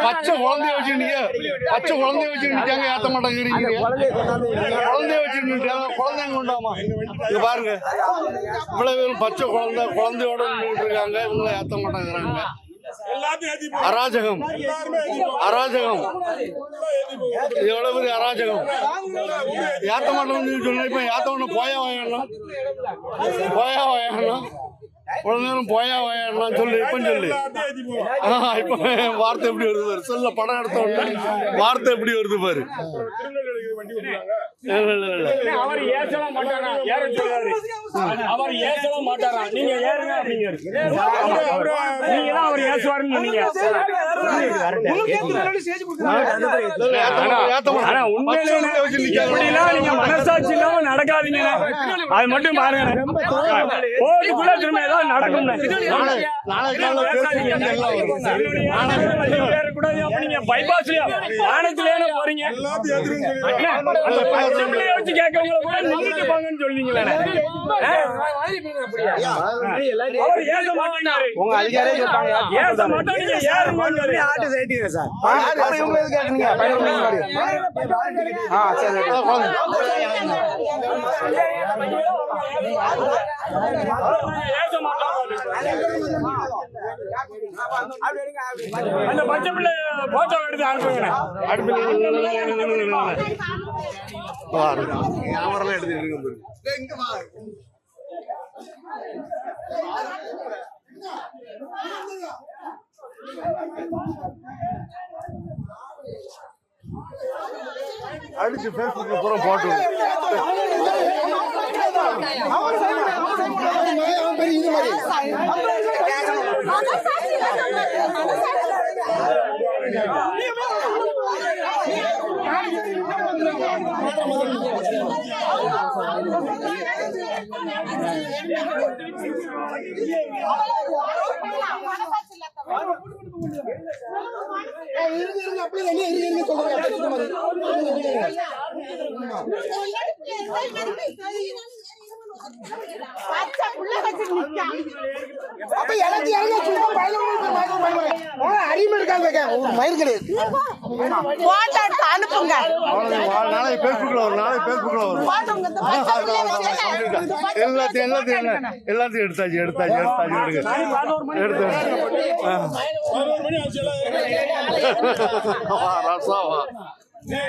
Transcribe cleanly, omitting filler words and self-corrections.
பச்சை குழந்தைய வச்சுருக்காங்க ஏத்த மாட்டாங்க. குழந்தைய வச்சுருக்காங்க குழந்தைங்க உண்டாமா இங்க பாருங்க. இவ்வளவு பச்சை குழந்தையோட நின்றுட்டு இருக்காங்க. இவங்களை ஏத்த மாட்டாங்கிறாங்க. அராஜகம் அராஜகம் எவ்வளவு பெரிய அராஜகம். ஏத்த மாட்டோம்னு சொன்ன இப்ப ஏத்தவன போயா வாயணும் இவ்வளவு நேரம் போயா வாயலாம் சொல்லு. இப்ப சொல்லு இப்ப வார்த்தை எப்படி வருது பாரு. சொல்ல படம் எடுத்த உடனே வார்த்தை எப்படி வருது பாரு. அவர் ஏசலாம் மாட்டாரா? ஏற சொல்றாரு. அவர் ஏசலாம் மாட்டாரா? நீங்க ஏறுங்க அப்படிங்க. நீங்க தான் அவர் ஏசுவாருன்னு சொன்னீங்க. ஆனா உண்மையிலே இப்படிலாம் நீங்க மனசாட்சி இல்லாம நடக்காதீங்க. அது மட்டும் பாருங்க. போட்டுக்குள்ள திரும்ப ஏதாவது நடக்கும். பைபாஸ்லயா வானத்திலே போறீங்க. வச்சு கேட்கறவங்கள கூட நின்றுட்டு போங்கன்னு சொல்றீங்களே. அவர் ஏச மாட்டாரு. உங்க அதிகாரியே சொல்றாங்க ஏச மாட்டோம். நீங்க ஏறுங்கன்னு ஆட்டு சேட்டிங்க சார். அப்ப இவங்க எது கேக்குறீங்க? சரி ஏச மாட்டோம். அந்த பச்சை பிள்ளை போட்டோ எடுத்து அனுப்புங்க. கேமரா எடுத்துட்டு அடிச்சு பேஸ்புக்ல பூரா போட்டு அறிமை இருக்காங்க மயிர் கிடையாது. அனுப்புங்க. நாளைக்கு பேஸ்புக்ல வரும். எல்லாத்தையும் எடுத்தாச்சு எடுத்து